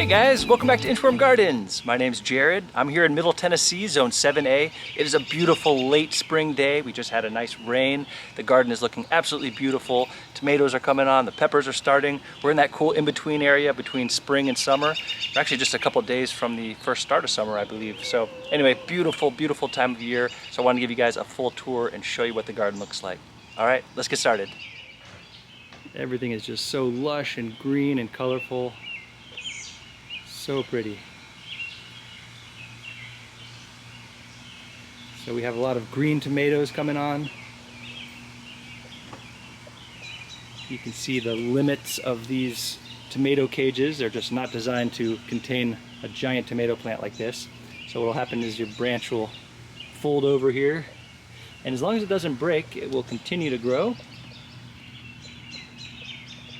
Hey guys, welcome back to Inform Gardens. My name's Jared. I'm here in Middle Tennessee, Zone 7A. It is a beautiful late spring day. We just had a nice rain. The garden is looking absolutely beautiful. Tomatoes are coming on, the peppers are starting. We're in that cool in-between area between spring and summer. We're actually just a couple days from the first start of summer, I believe. So anyway, beautiful, beautiful time of year. So I want to give you guys a full tour and show you what the garden looks like. All right, let's get started. Everything is just so lush and green and colorful. So pretty. So we have a lot of green tomatoes coming on. You can see the limits of these tomato cages. They're just not designed to contain a giant tomato plant like this. So what will happen is your branch will fold over here, and as long as it doesn't break, it will continue to grow.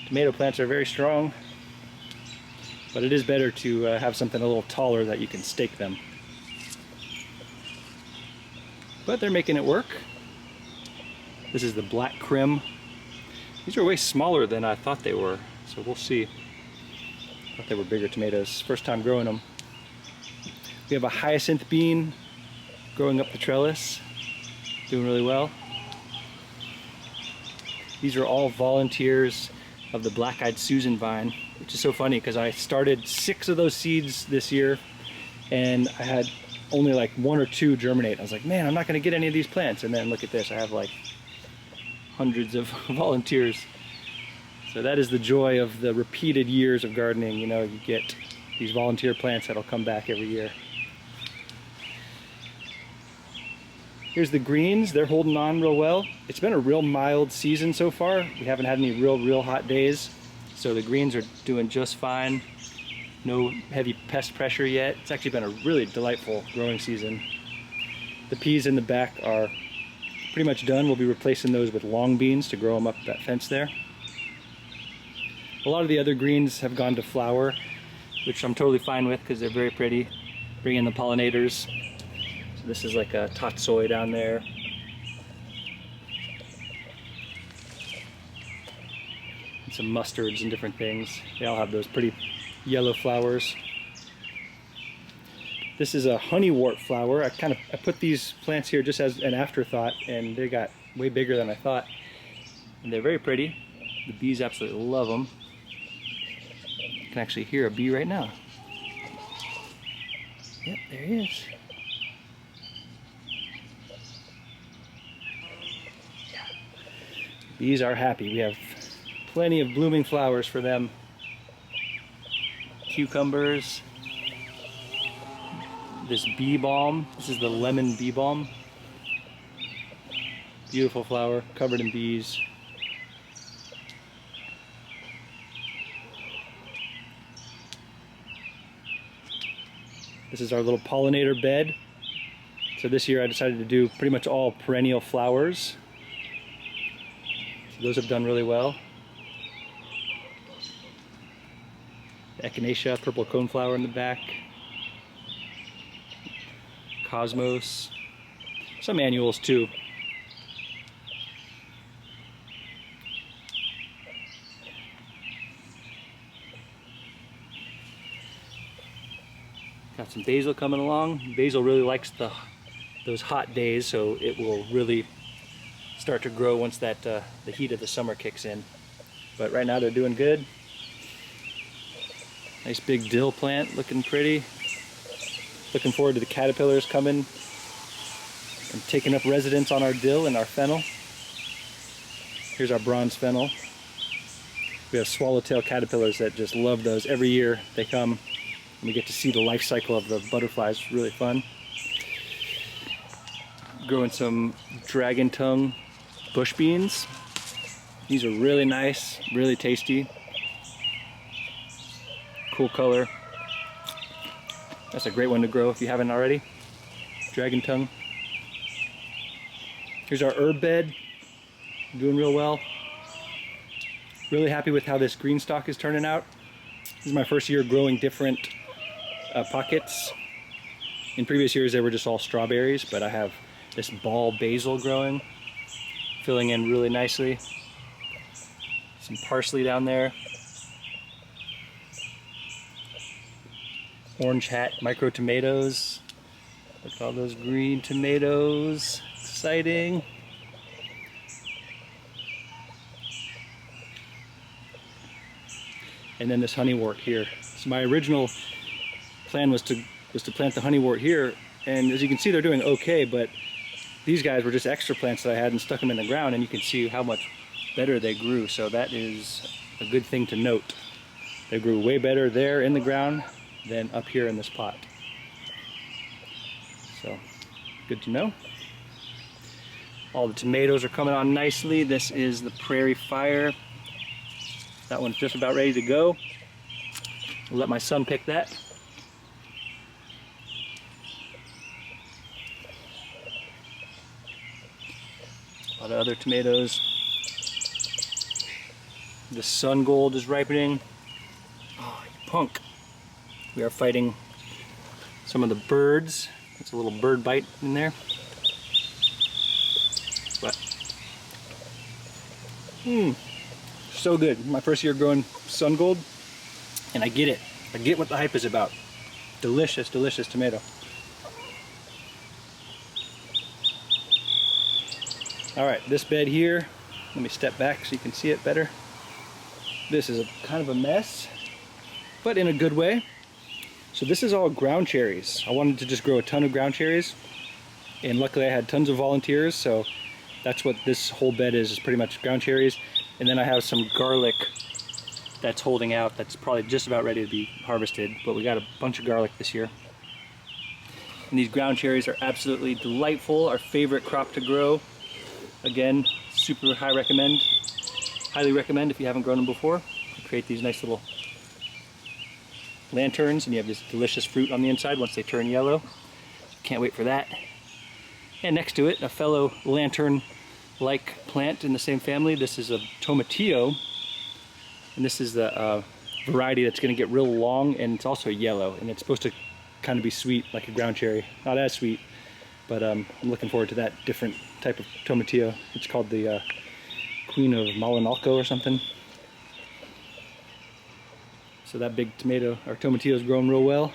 Tomato plants are very strong, but it is better to have something a little taller that you can stake them. But they're making it work. This is the black crim. These are way smaller than I thought they were, so we'll see. I thought they were bigger tomatoes. First time growing them. We have a hyacinth bean growing up the trellis, doing really well. These are all volunteers of the black-eyed Susan vine, which is so funny because I started 6 of those seeds this year and I had only like 1 or 2 germinate. I was like, man, I'm not going to get any of these plants. And then look at this, I have like hundreds of volunteers. So that is the joy of the repeated years of gardening. You know, you get these volunteer plants that'll come back every year. Here's the greens. They're holding on real well. It's been a real mild season so far. We haven't had any real hot days. So the greens are doing just fine. No heavy pest pressure yet. It's actually been a really delightful growing season. The peas in the back are pretty much done. We'll be replacing those with long beans to grow them up that fence there. A lot of the other greens have gone to flower, which I'm totally fine with because they're very pretty. Bring in the pollinators. So this is like a tatsoi down there. And some mustards and different things. They all have those pretty yellow flowers. This is a honeywort flower. I put these plants here just as an afterthought, and they got way bigger than I thought. And they're very pretty. The bees absolutely love them. You can actually hear a bee right now. Yep, there he is. Bees are happy. We have plenty of blooming flowers for them. Cucumbers. This bee balm. This is the lemon bee balm. Beautiful flower, covered in bees. This is our little pollinator bed. So this year I decided to do pretty much all perennial flowers. Those have done really well. The echinacea, purple coneflower in the back. Cosmos. Some annuals too. Got some basil coming along. Basil really likes those hot days, so it will really start to grow once that the heat of the summer kicks in. But right now they're doing good. Nice big dill plant, looking pretty. Looking forward to the caterpillars coming and taking up residence on our dill and our fennel. Here's our bronze fennel. We have swallowtail caterpillars that just love those. Every year they come and we get to see the life cycle of the butterflies. It's really fun. Growing some dragon tongue bush beans. These are really nice, really tasty. Cool color. That's a great one to grow if you haven't already. Dragon tongue. Here's our herb bed. Doing real well. Really happy with how this green stalk is turning out. This is my first year growing different pockets. In previous years they were just all strawberries, but I have this ball basil growing, filling in really nicely. Some parsley down there. orange hat micro tomatoes. Look at all those green tomatoes. Exciting. And then this honeywort here. So my original plan was to plant the honeywort here, and as you can see they're doing okay, but these guys were just extra plants that I had and stuck them in the ground, and you can see how much better they grew. So that is a good thing to note. They grew way better there in the ground than up here in this pot. So good to know. All the tomatoes are coming on nicely. This is the Prairie Fire. That one's just about ready to go. I'll let my son pick that. A lot of other tomatoes. The Sun Gold is ripening. Oh, you punk. We are fighting some of the birds. It's a little bird bite in there. But, so good. My first year growing Sun Gold, and I get it. I get what the hype is about. Delicious, delicious tomato. All right, this bed here, let me step back so you can see it better. This is kind of a mess, but in a good way. So this is all ground cherries. I wanted to just grow a ton of ground cherries, and luckily I had tons of volunteers, so that's what this whole bed is pretty much ground cherries. And then I have some garlic that's holding out, that's probably just about ready to be harvested, but we got a bunch of garlic this year. And these ground cherries are absolutely delightful, our favorite crop to grow. Again, super highly recommend if you haven't grown them before. You create these nice little lanterns, and you have this delicious fruit on the inside once they turn yellow. Can't wait for that. And next to it, a fellow lantern-like plant in the same family. This is a tomatillo, and this is the variety that's going to get real long, and it's also yellow, and it's supposed to kind of be sweet like a ground cherry. Not as sweet, but I'm looking forward to that different type of tomatillo. It's called the Queen of Malinalco or something. So that big tomato or tomatillo is growing real well.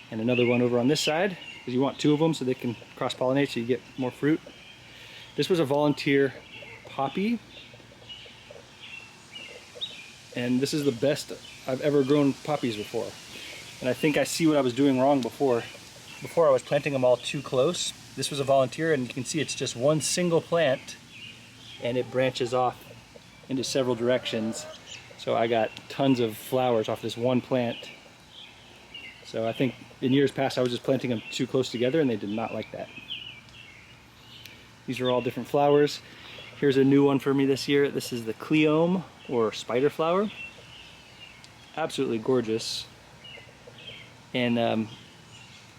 And another one over on this side, because you want two of them so they can cross-pollinate so you get more fruit. This was a volunteer poppy, and this is the best I've ever grown poppies before. And I think I see what I was doing wrong before. Before I was planting them all too close. This was a volunteer, and you can see it's just one single plant, and it branches off into several directions. So I got tons of flowers off this one plant. So I think in years past I was just planting them too close together, and they did not like that. These are all different flowers. Here's a new one for me this year. This is the Cleome, or spider flower. Absolutely gorgeous. And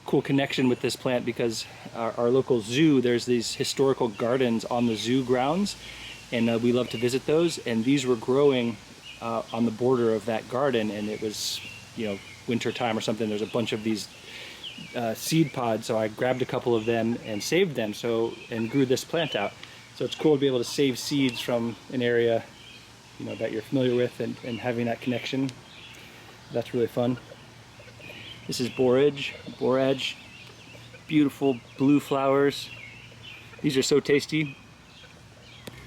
cool connection with this plant because our local zoo, there's these historical gardens on the zoo grounds, and we love to visit those, and these were growing on the border of that garden, and it was, you know, winter time or something. There's a bunch of these seed pods, so I grabbed a couple of them and saved them, and grew this plant out. So it's cool to be able to save seeds from an area, you know, that you're familiar with, and having that connection. That's really fun. This is borage, beautiful blue flowers. These are so tasty.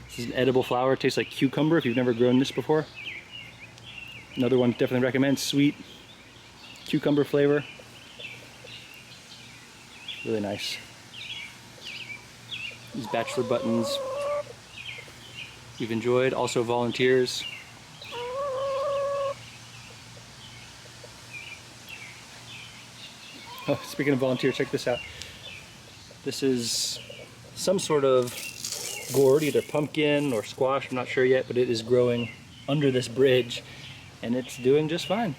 This is an edible flower, it tastes like cucumber if you've never grown this before. Another one definitely recommend, sweet cucumber flavor. Really nice. These bachelor buttons we've enjoyed, also volunteers. Oh, speaking of volunteers, check this out. This is some sort of gourd, either pumpkin or squash, I'm not sure yet, but it is growing under this bridge, and it's doing just fine.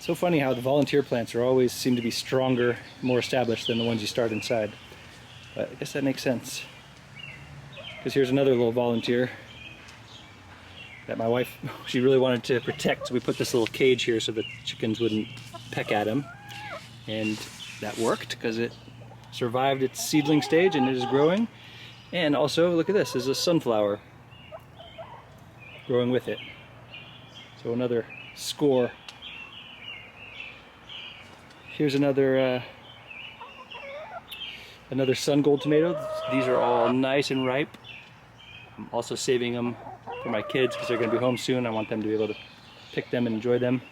So funny how the volunteer plants are always seem to be stronger, more established than the ones you start inside. But I guess that makes sense. Because here's another little volunteer that my wife, she really wanted to protect, so we put this little cage here so the chickens wouldn't peck at him, and that worked because it survived its seedling stage and it is growing. And also, look at this, is a sunflower growing with it. So another score Here's another sun gold tomato. These are all nice and ripe. I'm also saving them for my kids because they're going to be home soon. I want them to be able to pick them and enjoy them.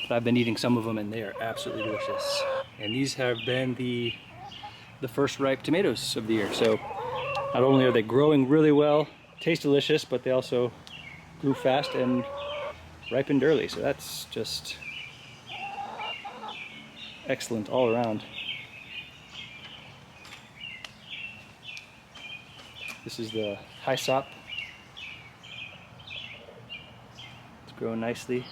But I've been eating some of them and they are absolutely delicious. And these have been the first ripe tomatoes of the year. So not only are they growing really well, taste delicious, but they also grew fast and ripened early. So that's just excellent all around. This is the hyssop. It's growing nicely.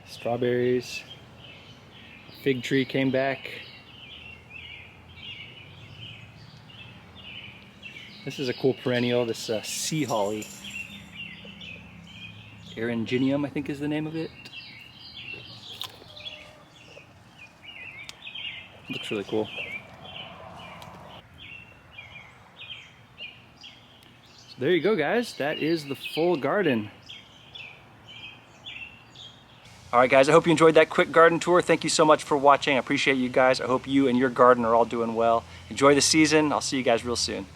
Strawberries. Fig tree came back. This is a cool perennial, this sea holly. Erynginium, I think is the name of it. Looks really cool. So there you go, guys. That is the full garden. All right, guys, I hope you enjoyed that quick garden tour. Thank you so much for watching. I appreciate you guys. I hope you and your garden are all doing well. Enjoy the season. I'll see you guys real soon.